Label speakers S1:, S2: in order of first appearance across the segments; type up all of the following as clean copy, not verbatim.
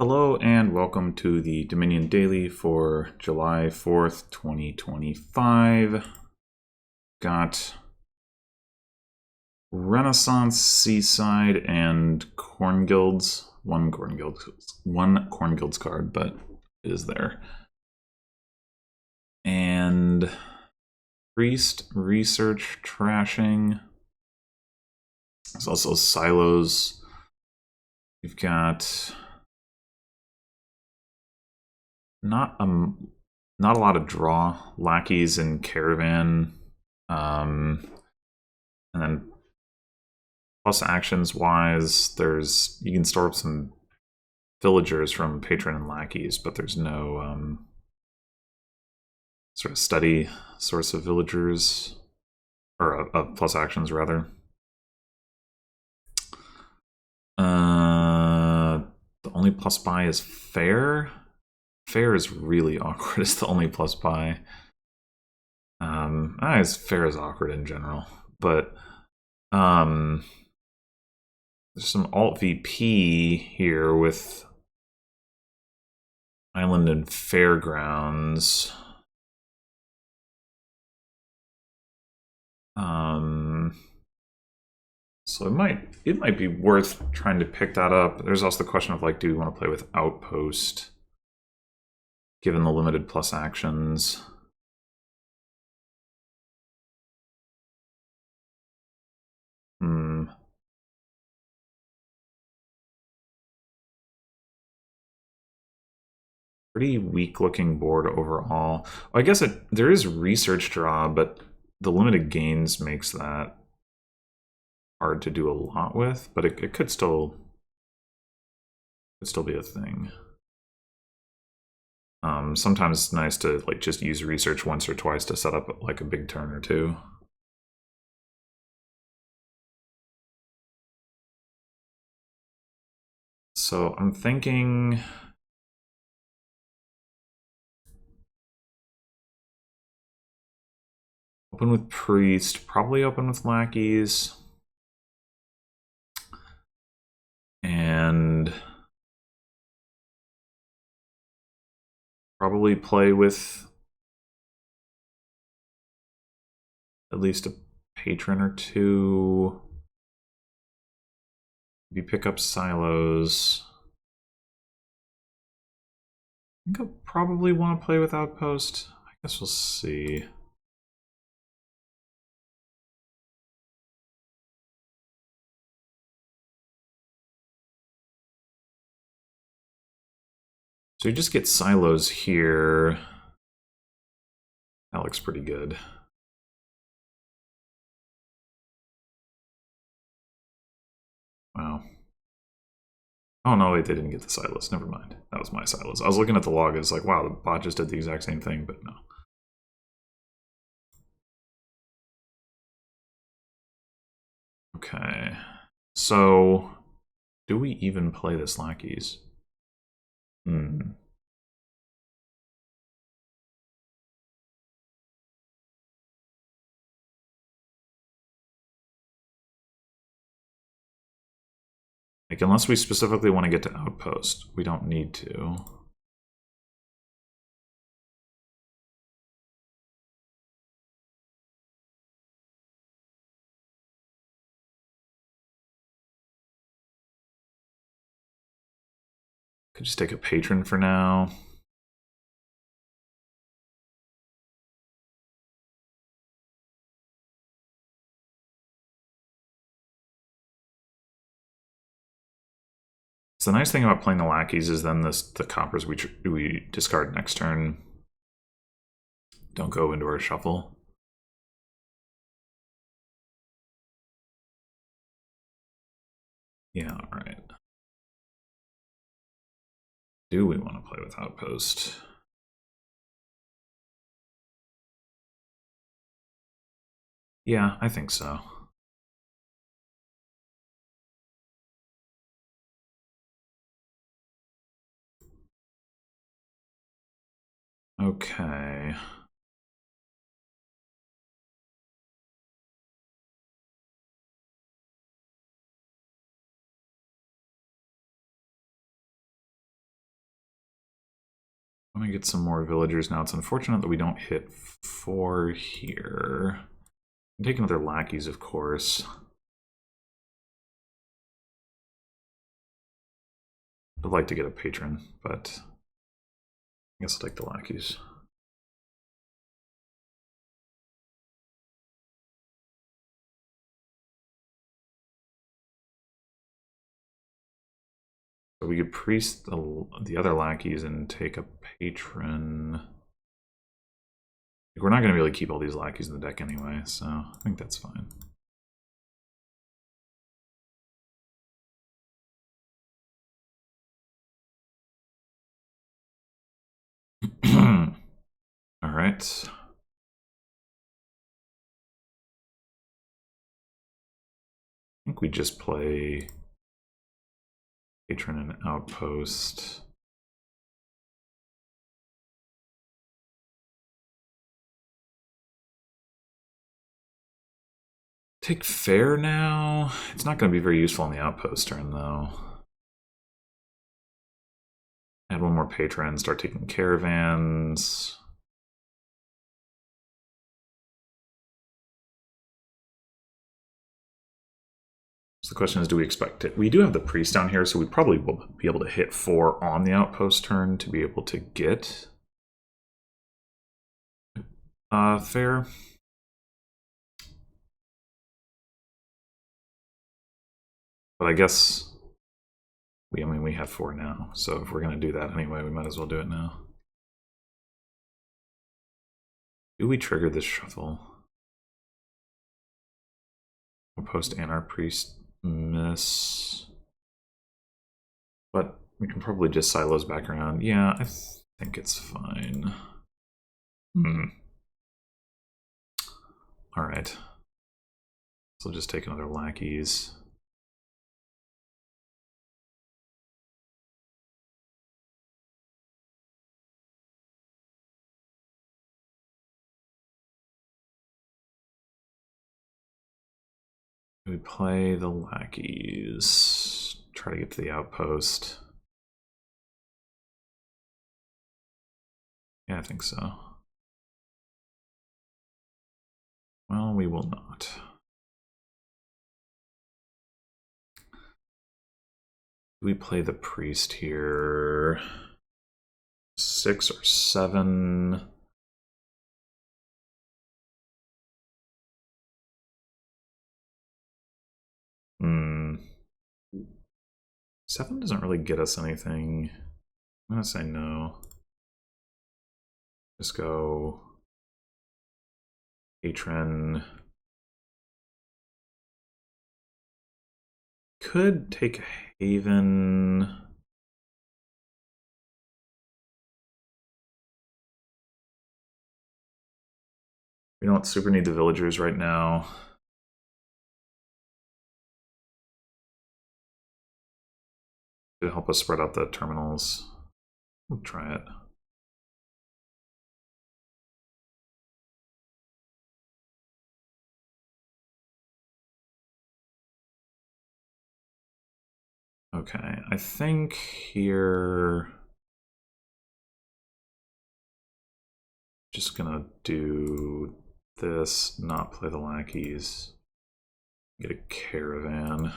S1: Hello and welcome to the Dominion Daily for July 4th, 2025. Got Renaissance, Seaside, and Corn Guilds. One Corn Guilds card, but it is there. And Priest, Research, Trashing. There's also Silos. We've got not a lot of draw. Lackeys and Caravan. And then plus actions wise, you can store up some villagers from patron and lackeys, but there's no sort of steady source of villagers, or of plus actions rather. The only plus buy is fair. Fair is really awkward. It's the only plus buy. Fair is awkward in general, but there's some alt VP here with Island and Fairgrounds. So it might be worth trying to pick that up. There's also the question of, like, do we want to play with Outpost given the limited plus actions? Pretty weak looking board overall. I guess there is research draw, but the limited gains makes that hard to do a lot with, but it could still be a thing. Sometimes it's nice to just use research once or twice to set up like a big turn or two. So I'm thinking open with Priest, probably open with Lackeys. And probably play with at least a patron or two. Maybe pick up Silos. I think I'll probably want to play with Outpost. I guess we'll see. So you just get Silos here. That looks pretty good. Wow. Oh no, wait, they didn't get the Silos. Never mind. That was my Silos. I was looking at the log. It's like, wow, the bot just did the exact same thing, but no. Okay. So, do we even play this Lackeys? Like, unless we specifically want to get to Outpost, we don't need to. Could just take a patron for now. So the nice thing about playing the Lackeys is then the coppers we discard next turn don't go into our shuffle. Yeah, all right. Do we want to play with Outpost? Yeah, I think so. Okay. Let me get some more villagers now. It's unfortunate that we don't hit 4 here. I'm taking other lackeys, of course. I'd like to get a patron, but I guess I'll take the lackeys. So we could priest the other lackeys and take a patron. We're not going to be able to keep all these lackeys in the deck anyway, so I think that's fine. All right. I think we just play patron and outpost. Take fair now. It's not going to be very useful on the outpost turn, though. Add one more patron, start taking caravans. So the question is, do we expect it? We do have the priest down here, so we probably will be able to hit 4 on the outpost turn to be able to get fair. But I guess I mean, we have 4 now, so if we're going to do that anyway, we might as well do it now. Do we trigger this shuffle? Outpost and our priest miss. But we can probably just silos back around. Yeah, I think it's fine. Alright. So we'll just take another lackeys. We play the lackeys. Try to get to the outpost. Yeah, I think so. Well, we will not. We play the priest here. 6 or 7. Hmm. 7 doesn't really get us anything. I'm gonna say no. Just go patron. Could take Haven. We don't super need the villagers right now. To help us spread out the terminals. We'll try it. Okay, I think here... Just gonna do this, not play the lackeys. Get a caravan.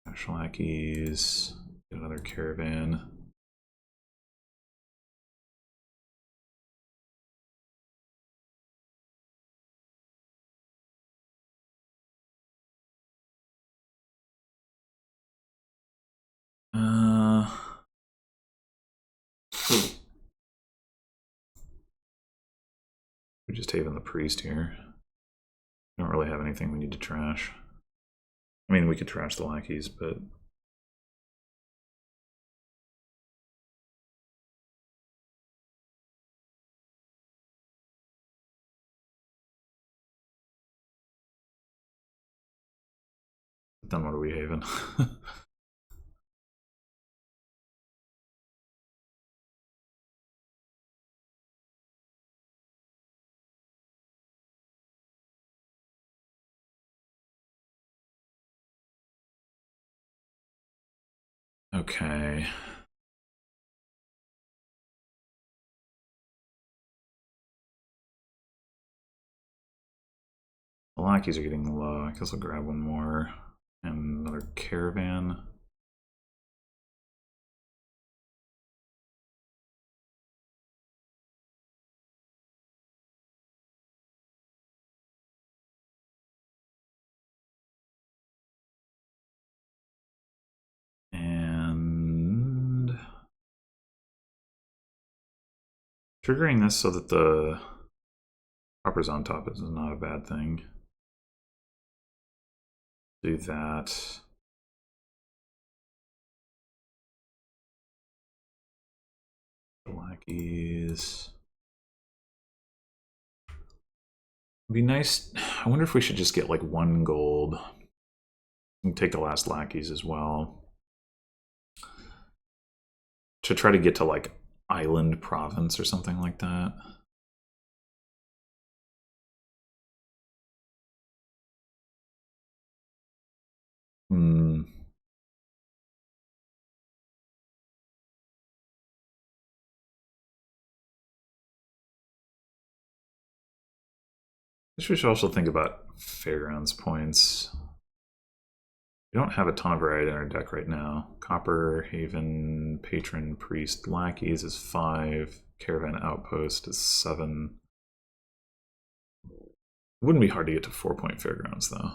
S1: National lackeys. Get another caravan. We just Haven the priest here. We don't really have anything we need to trash. I mean, we could trash the lackeys, but... Then what are we Haven? Okay. The lackeys are getting low. I guess I'll grab one more. And another caravan. And triggering this so that the copper's on top is not a bad thing. Do that. Lackeys. It'd be nice. I wonder if we should just get like 1 gold and take the last lackeys as well. To try to get to like island province or something like that. Hmm. I guess we should also think about fairgrounds points. We don't have a ton of variety in our deck right now. Copper, Haven, Patron, Priest, Lackeys is 5. Caravan Outpost is 7. Wouldn't be hard to get to 4-point fairgrounds though.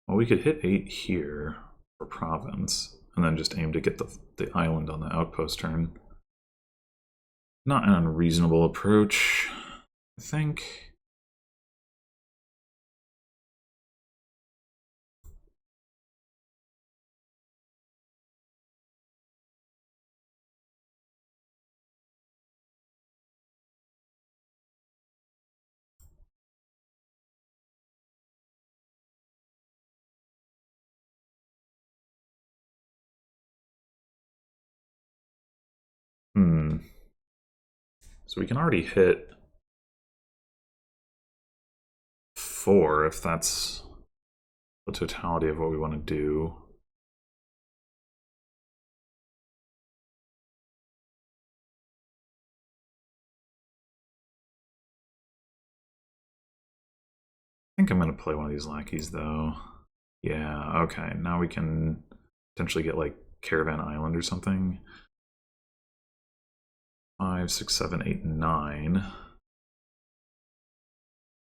S1: Well, we could hit 8 here for province, and then just aim to get the island on the outpost turn. Not an unreasonable approach, I think. So we can already hit 4 if that's the totality of what we want to do. I think I'm going to play one of these lackeys though. Yeah, okay. Now we can potentially get like Caravan Island or something. 5, 6, 7, 8, 9. I'm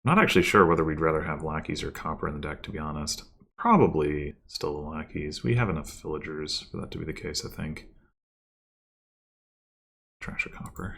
S1: not actually sure whether we'd rather have lackeys or copper in the deck, to be honest. Probably still the lackeys. We have enough villagers for that to be the case, I think. Trash a copper.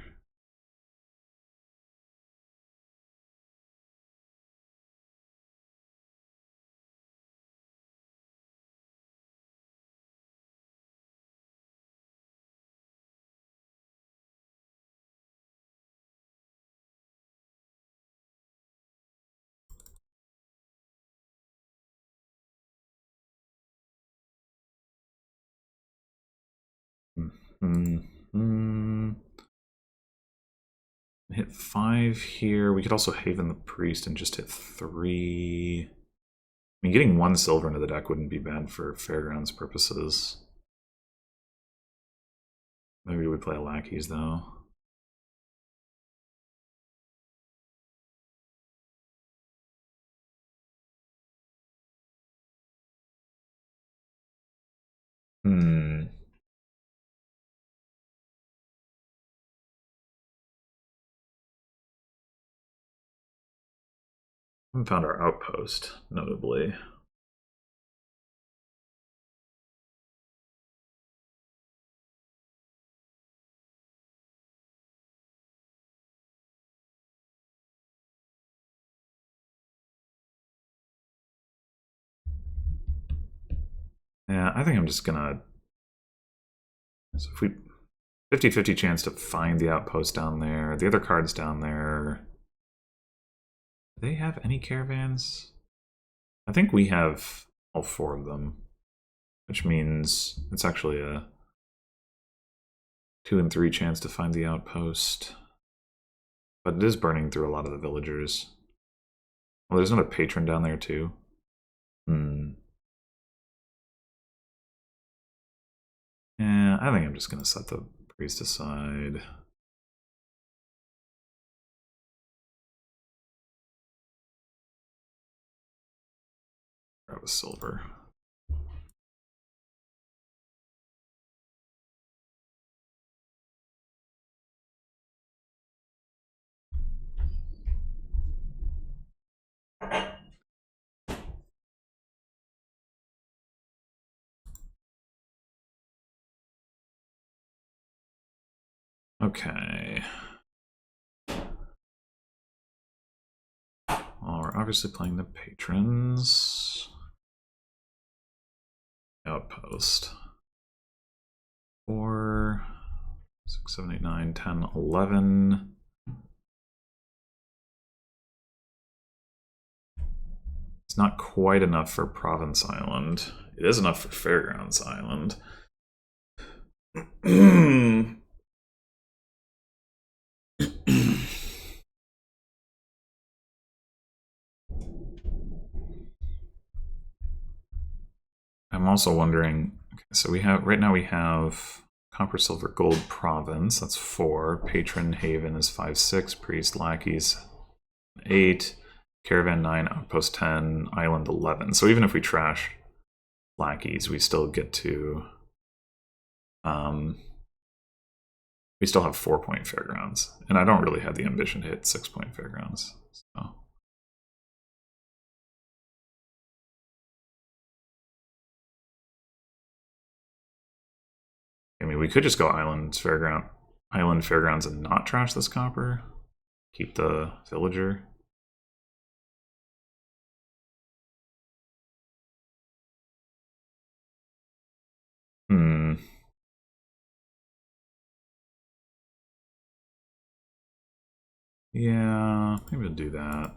S1: Hit 5 here. We could also Haven the Priest and just hit 3. I mean, getting 1 silver into the deck wouldn't be bad for Fairgrounds purposes. Maybe we play lackeys though. We found our outpost, notably. Yeah, I think I'm just gonna. So if we 50-50 chance to find the outpost down there. The other card's down there. Do they have any caravans? I think we have all 4 of them, which means it's actually a 2 and 3 chance to find the outpost. But it is burning through a lot of the villagers. Well, there's another patron down there too. Yeah, I think I'm just gonna set the priest aside. Grab a silver. Okay. Well, we're obviously playing the patrons. Outpost. 4, 6, 7, 8, 9, 10, 11. It's not quite enough for Province Island. It is enough for Fairgrounds Island. I'm also wondering, okay, so we have, right now we have Copper, Silver, Gold Province, that's 4. Patron Haven is 5, 6. Priest, Lackeys 8. Caravan 9, Outpost 10, Island 11. So even if we trash Lackeys, we still get to... we still have 4-point Fairgrounds. And I don't really have the ambition to hit 6-point Fairgrounds. So... I mean, we could just go Island Fairgrounds and not trash this copper. Keep the villager. Yeah, maybe we'll do that.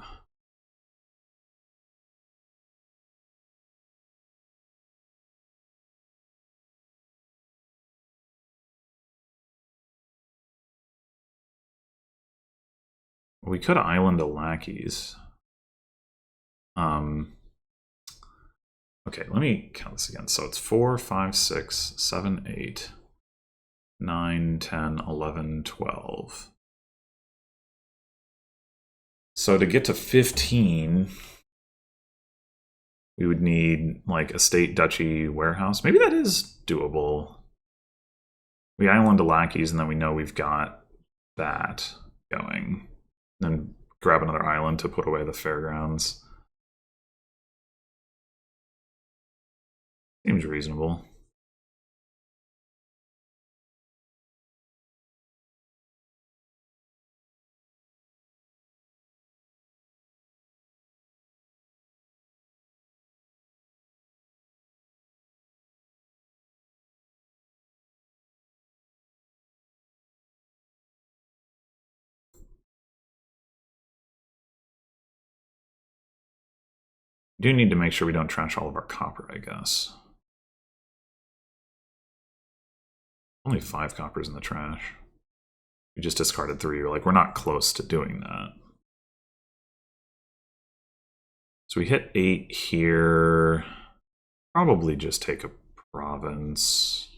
S1: We could island the lackeys. Okay, let me count this again. So it's 4, 5, 6, 7, 8, 9, 10, 11, 12. So to get to 15, we would need like a state duchy warehouse. Maybe that is doable. We island the lackeys and then we know we've got that going. Then grab another island to put away the fairgrounds. Seems reasonable. We do need to make sure we don't trash all of our copper, I guess. Only 5 coppers in the trash. We just discarded 3. We're not close to doing that. So we hit 8 here. Probably just take a province.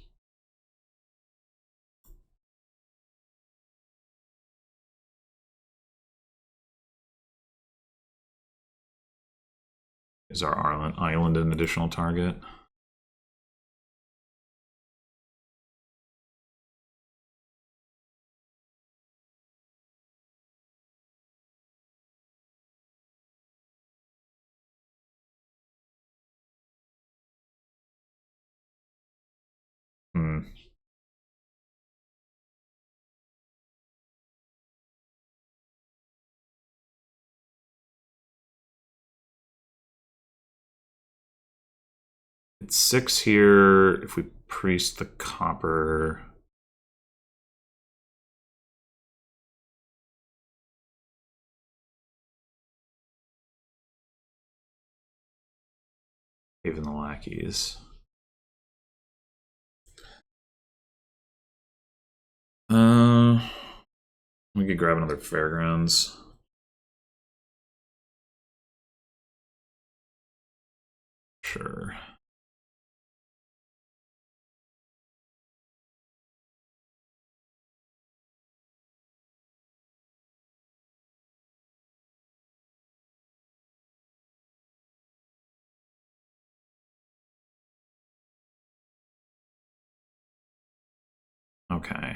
S1: Is our island an additional target? It's 6 here. If we priest the copper, Even the lackeys. We could grab another fairgrounds. Sure. Okay.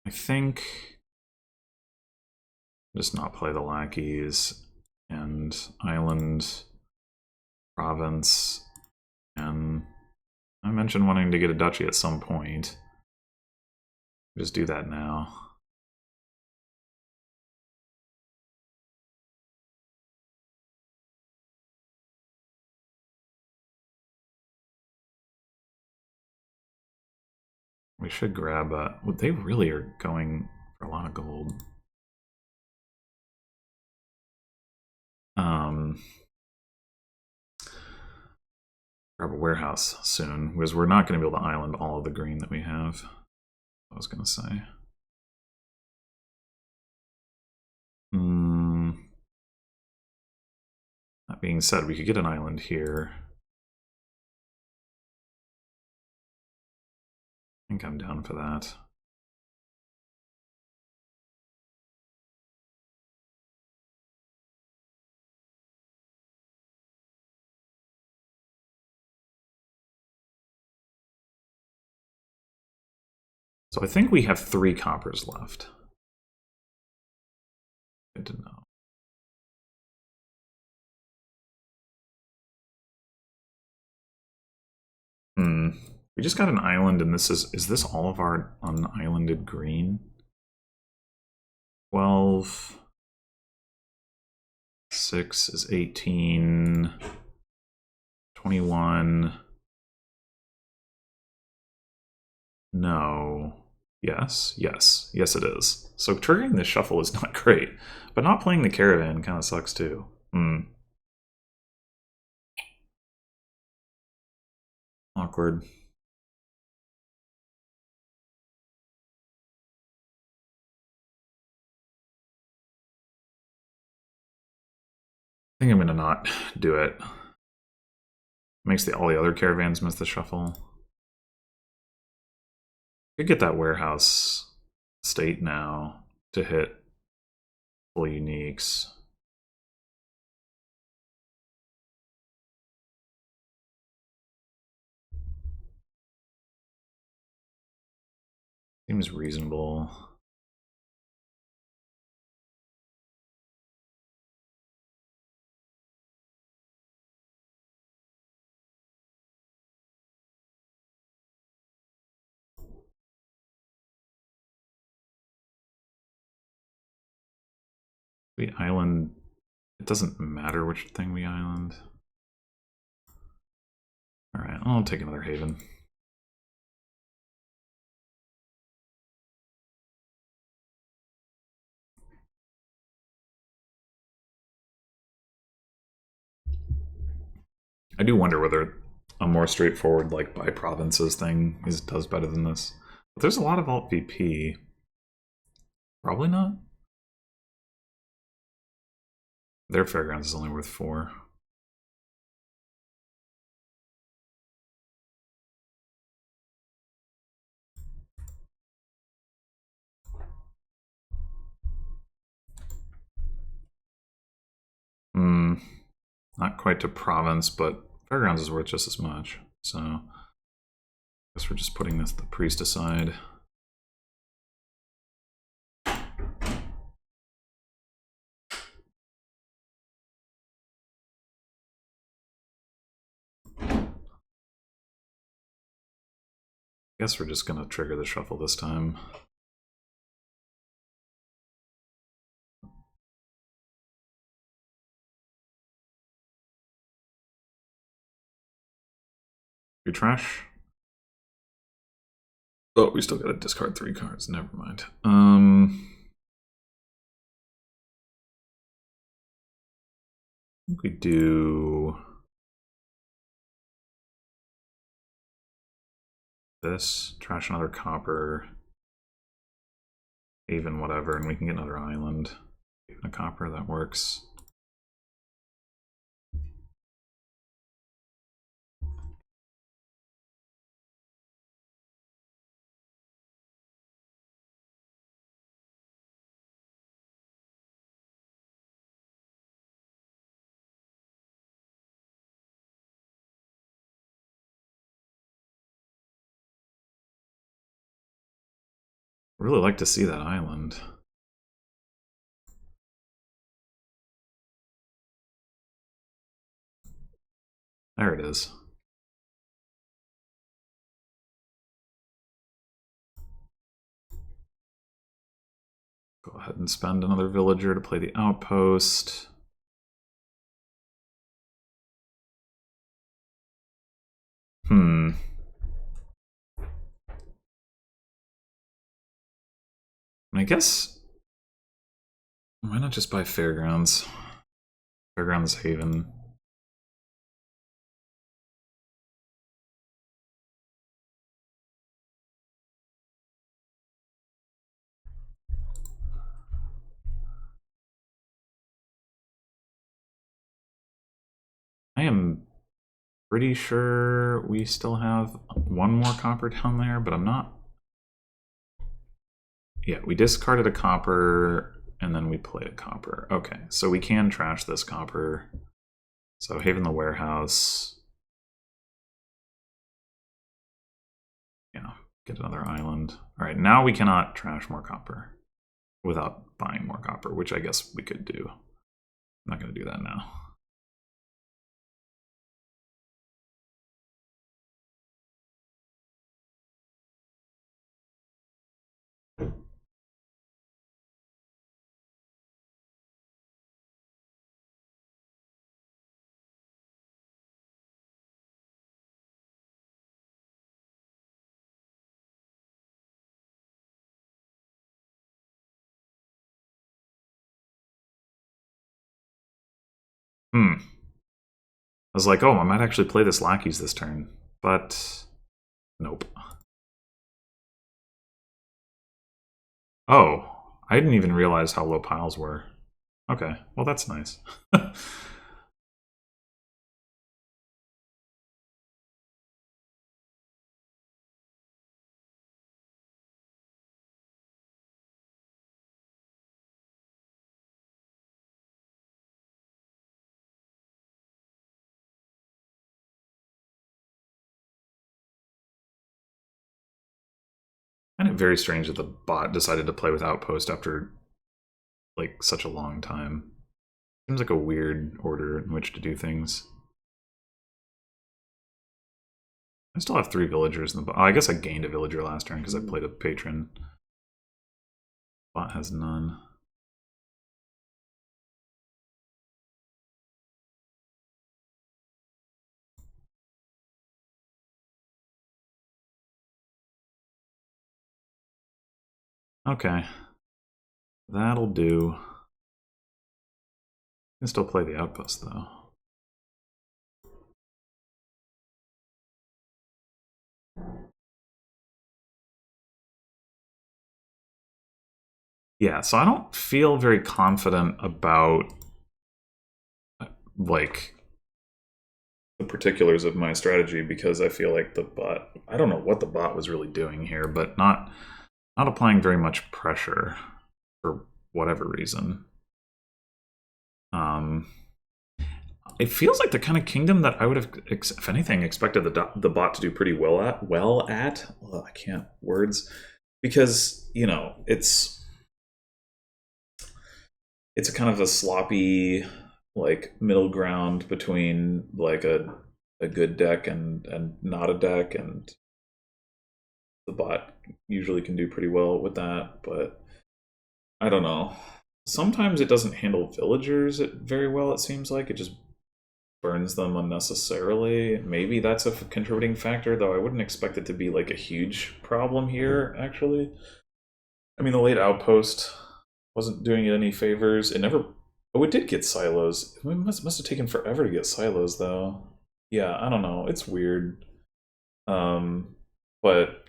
S1: I think just not play the lackeys and island province, and I mentioned wanting to get a duchy at some point. Just do that now. We should grab they really are going for a lot of gold. Grab a warehouse soon, because we're not going to be able to island all of the green that we have. I was going to say. That being said, we could get an island here. I think I'm down for that. So I think we have 3 coppers left. Good to know. We just got an island, and is this all of our unislanded green? 12. 6 is 18. 21. No. Yes, yes, yes it is. So triggering this shuffle is not great, but not playing the caravan kind of sucks too. Awkward. I think I'm gonna not do it. Makes all the other caravans miss the shuffle. Could get that warehouse state now to hit full uniques. Seems reasonable. We island. It doesn't matter which thing we island. Alright, I'll take another haven. I do wonder whether a more straightforward, like, by provinces thing does better than this. But there's a lot of alt VP. Probably not. Their fairgrounds is only worth 4. Not quite to province, but fairgrounds is worth just as much. So I guess we're just putting the priest aside. Guess we're just gonna trigger the shuffle this time. You trash? Oh, we still gotta discard 3 cards. Never mind. We do this, trash another copper, even whatever, and we can get another island. Even a copper, that works. Really like to see that island. There it is. Go ahead and spend another villager to play the outpost. I guess, why not just buy Fairgrounds? Fairgrounds Haven. I am pretty sure we still have one more copper down there, but I'm not. Yeah, we discarded a copper and then we played a copper. Okay, so we can trash this copper. So Haven the Warehouse. Yeah, get another island. All right, now we cannot trash more copper without buying more copper, which I guess we could do. I'm not going to do that now. I was like, oh, I might actually play this lackeys this turn, but nope. Oh, I didn't even realize how low piles were. Okay, well that's nice. And it's very strange that the bot decided to play with Outpost after like such a long time. Seems like a weird order in which to do things. I still have 3 villagers in the bot. Oh, I guess I gained a villager last turn because I played a patron. Bot has none. Okay. That'll do. Can still play the outpost though. Yeah, so I don't feel very confident about like the particulars of my strategy because I feel like the bot, I don't know what the bot was really doing here, but not applying very much pressure for whatever reason. It feels like the kind of kingdom that I would have, if anything, expected the bot to do pretty well at. Well, I can't words, because you know it's a kind of a sloppy like middle ground between like a good deck and not a deck, and the bot usually can do pretty well with that, but I don't know. Sometimes it doesn't handle villagers very well, it seems like. It just burns them unnecessarily. Maybe that's a contributing factor, though I wouldn't expect it to be like a huge problem here, actually. I mean, the late outpost wasn't doing it any favors. It never... Oh, it did get silos. It must have taken forever to get silos, though. Yeah, I don't know. It's weird. But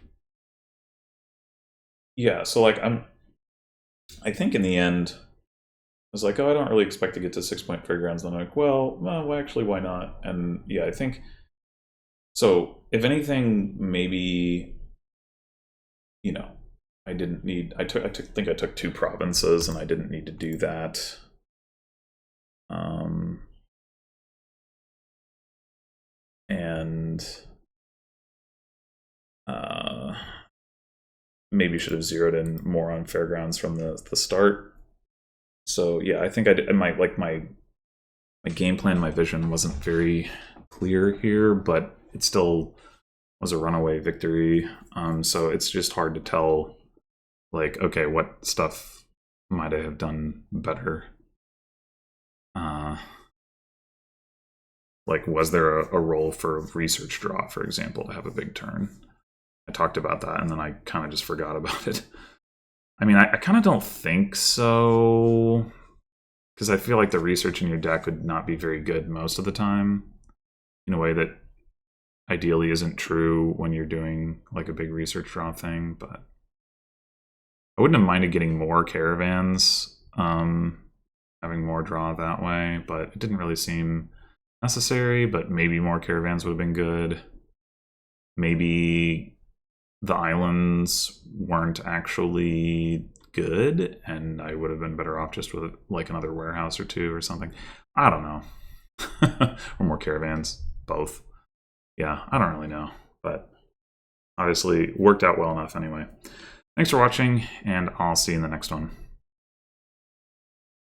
S1: yeah, so like I think in the end, I was like, oh, I don't really expect to get to 6-point fairgrounds. Then I'm like, well, actually, why not? And yeah, I think so. If anything, maybe, you know, I didn't need. I think I took 2 provinces, and I didn't need to do that. And maybe should have zeroed in more on fairgrounds from the start. So yeah, I think I did, my game plan, my vision wasn't very clear here, but it still was a runaway victory. So it's just hard to tell, like, okay, what stuff might I have done better? Like, was there a role for a research draw, for example, to have a big turn? I talked about that, and then I kind of just forgot about it. I mean, I kind of don't think so, because I feel like the research in your deck would not be very good most of the time, in a way that ideally isn't true when you're doing like a big research draw thing. But I wouldn't have minded getting more caravans, having more draw that way, but it didn't really seem necessary. But maybe more caravans would have been good. Maybe the islands weren't actually good, and I would have been better off just with like another warehouse or 2 or something. I don't know. Or more caravans, both. Yeah, I don't really know, but obviously worked out well enough anyway. Thanks for watching, and I'll see you in the next one.